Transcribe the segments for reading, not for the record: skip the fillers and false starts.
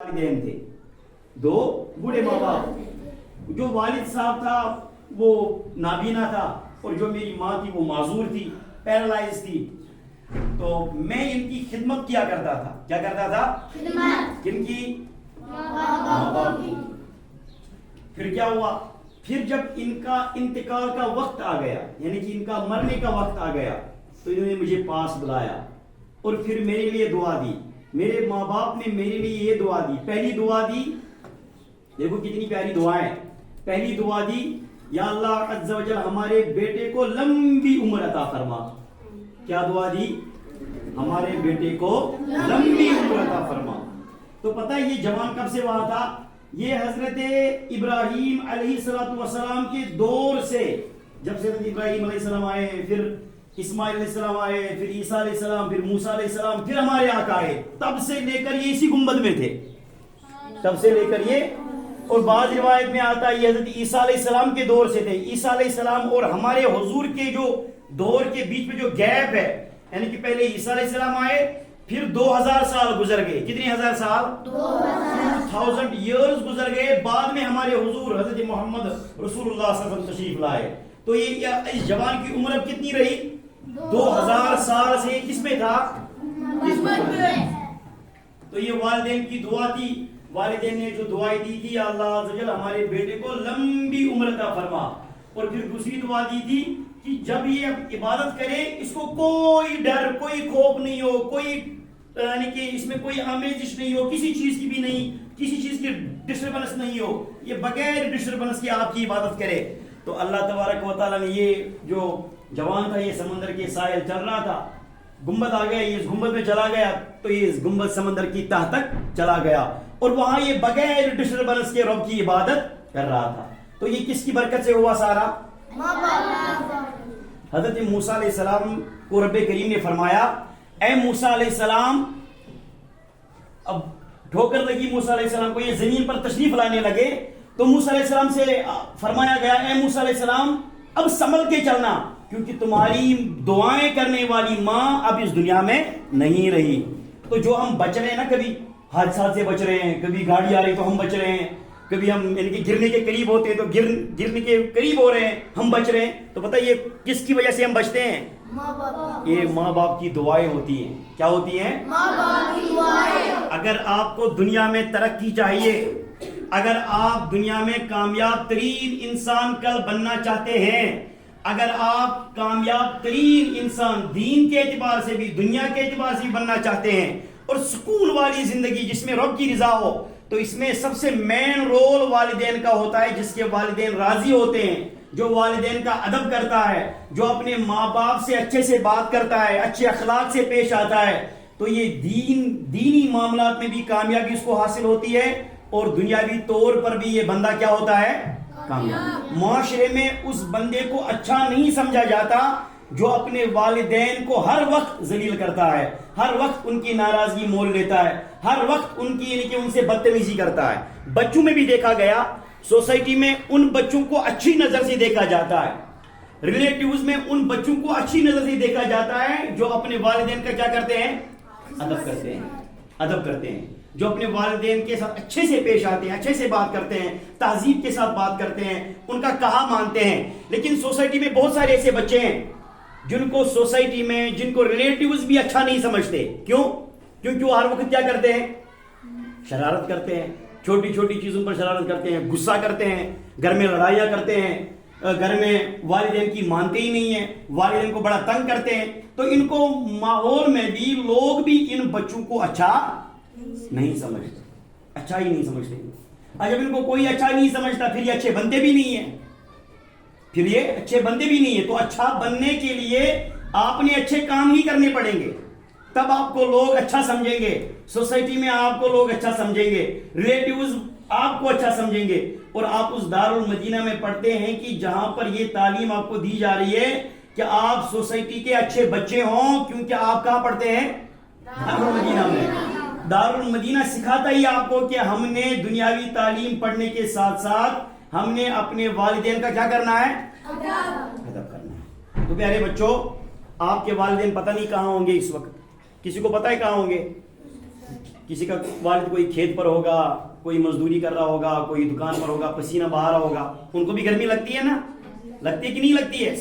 والدین تھے، دو بوڑھے ماں باپ. جو والد صاحب تھا وہ نابینا تھا اور جو میری ماں تھی وہ معذور تھی، پیرالائز تھی. تو میں ان کی خدمت کیا کرتا تھا. کیا کرتا تھا؟ خدمت. کن کی؟ ماں باپ کی. پھر کیا ہوا؟ پھر جب ان کا انتقال کا وقت آ گیا، یعنی کہ ان کا مرنے کا وقت آ گیا، تو انہوں نے مجھے پاس بلایا اور پھر میرے لیے دعا دی. میرے ماں باپ نے میرے لیے یہ دعا دی. پہلی دعا دی، دیکھو کتنی پیاری دعائیں. پہلی دعا دی، یا اللہ عز و جل ہمارے بیٹے کو لمبی عمر عطا فرما. کیا دعا دی؟ ہمارے بیٹے کو لمبی عمر عطا فرما. تو پتہ ہے یہ جوان کب سے وہاں تھا؟ یہ حضرت ابراہیم علیہ السلام کے دور سے، جب سے حضرت ابراہیم علیہ السلام آئے، پھر اسماعیل علیہ السلام آئے، پھر عیسیٰ علیہ السلام، پھر موسیٰ علیہ السلام، پھر ہمارے آقا آئے، تب سے لے کر یہ اسی گنبد میں تھے. تب سے لے کر یہ. اور بعض روایت میں آتا ہے یہ حضرت عیسیٰ علیہ السلام کے دور سے تھے. عیسیٰ علیہ السلام اور ہمارے حضور کے جو دور کے بیچ میں جو گیپ ہے، یعنی کہ پہلے عیسیٰ علیہ السلام آئے، پھر 2000 سال گزر گئے. کتنے ہزار سال؟ 2000 ایئرز گزر گئے. بعد میں ہمارے حضور حضرت محمد رسول اللہ صلی اللہ علیہ وسلم تشریف لائے. تو یہ اس جوان کی عمر اب کتنی رہی؟ 2000 سال سے کس میں تھا؟ تو یہ والدین کی دعا تھی. والدین نے جو دعائیں دی تھی، اللہ عز و جل ہمارے بیٹے کو لمبی عمر عطا فرما. اور پھر دوسری دعا دی تھی کہ جب یہ عبادت کرے اس کو کوئی ڈر، کوئی خوف نہیں ہو، کوئی یعنی کہ اس میں کوئی آمیزش نہیں ہو، کسی چیز کی بھی نہیں، کسی چیز کی ڈسٹربنس نہیں ہو، یہ بغیر ڈسٹربنس کے آپ کی عبادت کرے. تو اللہ تبارک و تعالیٰ نے یہ جو جوان تھا یہ سمندر کے ساحل چل رہا تھا، گنبد آ گیا، یہ اس گنبد میں چلا گیا، تو یہ اس گنبد سمندر کی تہ تک چلا گیا اور وہاں یہ بغیر ڈسٹربنس کے رب کی عبادت کر رہا تھا. تو یہ کس کی برکت سے ہوا سارا؟ حضرت موسیٰ علیہ السلام کو رب کریم نے فرمایا، اے موسیٰ علیہ السلام، اب ٹھوکر لگی موسیٰ علیہ السلام کو، یہ زمین پر تشریف لانے لگے. تو موسیٰ علیہ السلام سے فرمایا گیا، اے موسیٰ علیہ السلام اب سنبھل کے چلنا، کیونکہ تمہاری دعائیں کرنے والی ماں اب اس دنیا میں نہیں رہی. تو جو ہم بچ رہے ہیں نا، کبھی حادثات سے بچ رہے ہیں، کبھی گاڑی آ رہی تو ہم بچ رہے ہیں، کبھی ہم ان کے گرنے کے قریب ہوتے ہیں تو گرنے کے قریب ہو رہے ہیں، ہم بچ رہے ہیں. تو پتہ یہ کس کی وجہ سے ہم بچتے ہیں؟ یہ ماں باپ کی دعائیں ہوتی ہیں. کیا ہوتی ہیں؟ ماں باپ کی دعائیں. اگر آپ کو دنیا میں ترقی چاہیے، اگر آپ دنیا میں کامیاب ترین انسان کل بننا چاہتے ہیں، اگر آپ کامیاب ترین انسان دین کے اعتبار سے بھی، دنیا کے اعتبار سے بھی بننا چاہتے ہیں، اور سکون والی زندگی جس میں رب کی رضا ہو، تو اس میں سب سے مین رول والدین کا ہوتا ہے. جس کے والدین راضی ہوتے ہیں، جو والدین کا ادب کرتا ہے، جو اپنے ماں باپ سے اچھے سے بات کرتا ہے، اچھے اخلاق سے پیش آتا ہے، تو یہ دینی معاملات میں بھی کامیابی اس کو حاصل ہوتی ہے اور دنیاوی طور پر بھی یہ بندہ کیا ہوتا ہے؟ کامیاب. معاشرے میں اس بندے کو اچھا نہیں سمجھا جاتا جو اپنے والدین کو ہر وقت ذلیل کرتا ہے، ہر وقت ان کی ناراضگی مول لیتا ہے، ہر وقت ان کی یعنی کہ ان سے بدتمیزی کرتا ہے. بچوں میں بھی دیکھا گیا، سوسائٹی میں ان بچوں کو اچھی نظر سے دیکھا جاتا ہے، ریلیٹیوز میں ان بچوں کو اچھی نظر سے دیکھا جاتا ہے جو اپنے والدین کا کیا کرتے ہیں؟ ادب کرتے ہیں. ادب کرتے ہیں، جو اپنے والدین کے ساتھ اچھے سے پیش آتے ہیں، اچھے سے بات کرتے ہیں، تہذیب کے ساتھ بات کرتے ہیں، ان کا کہا مانتے ہیں. لیکن سوسائٹی میں بہت سارے ایسے بچے ہیں جن کو سوسائٹی میں، جن کو ریلیٹیوز بھی اچھا نہیں سمجھتے. کیوں؟ کیونکہ وہ ہر وقت کیا کرتے ہیں؟ شرارت کرتے ہیں، چھوٹی چھوٹی چیزوں پر شرارت کرتے ہیں، غصہ کرتے ہیں، گھر میں لڑائیاں کرتے ہیں، گھر میں والدین کی مانتے ہی نہیں ہیں، والدین کو بڑا تنگ کرتے ہیں. تو ان کو ماحول میں بھی لوگ بھی ان بچوں کو اچھا نہیں سمجھتے، اچھا ہی نہیں سمجھتے. اور جب ان کو کوئی اچھا نہیں سمجھتا، پھر یہ اچھے بنتے بھی نہیں ہیں، پھر یہ اچھے بندے بھی نہیں ہیں. تو اچھا بننے کے لیے آپ نے اچھے کام ہی کرنے پڑیں گے، تب آپ کو لوگ اچھا سمجھیں گے، سوسائٹی میں آپ کو لوگ اچھا سمجھیں گے، ریلیٹیوز آپ کو اچھا سمجھیں گے. اور آپ اس دارالمدینہ میں پڑھتے ہیں کہ جہاں پر یہ تعلیم آپ کو دی جا رہی ہے کہ آپ سوسائٹی کے اچھے بچے ہوں، کیونکہ آپ کہاں پڑھتے ہیں؟ دارالمدینہ میں. دارالمدینہ سکھاتا ہی آپ کو کہ ہم نے دنیاوی تعلیم پڑھنے کے ساتھ ساتھ ہم نے اپنے والدین کا کیا کرنا ہے؟ ادب کرنا ہے. تو پیارے بچوں، آپ کے والدین پتہ نہیں کہاں ہوں گے اس وقت. کسی کو پتہ ہے کہاں ہوں گے؟ کسی کا والد کوئی کھیت پر ہوگا، کوئی مزدوری کر رہا ہوگا، کوئی دکان پر ہوگا، پسینہ بہا رہا ہوگا، ان کو بھی گرمی لگتی ہے نا؟ لگتی ہے کہ نہیں لگتی ہے؟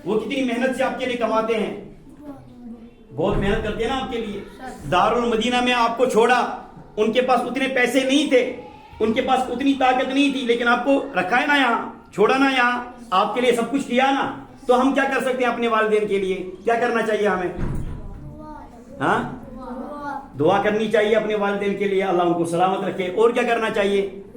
وہ کتنی محنت سے آپ کے لیے کماتے ہیں، بہت محنت کرتے ہیں نا آپ کے لیے. دارالمدینہ میں آپ کو چھوڑا، ان کے پاس اتنے پیسے نہیں تھے، ان کے پاس اتنی طاقت نہیں تھی، لیکن آپ کو رکھا ہے نا یہاں، چھوڑا نا یہاں، آپ کے لیے سب کچھ کیا نا. تو ہم کیا کر سکتے ہیں اپنے والدین کے لیے؟ کیا کرنا چاہیے ہمیں؟ ہاں، دعا کرنی چاہیے اپنے والدین کے لیے، اللہ ان کو سلامت رکھے. اور کیا کرنا چاہیے؟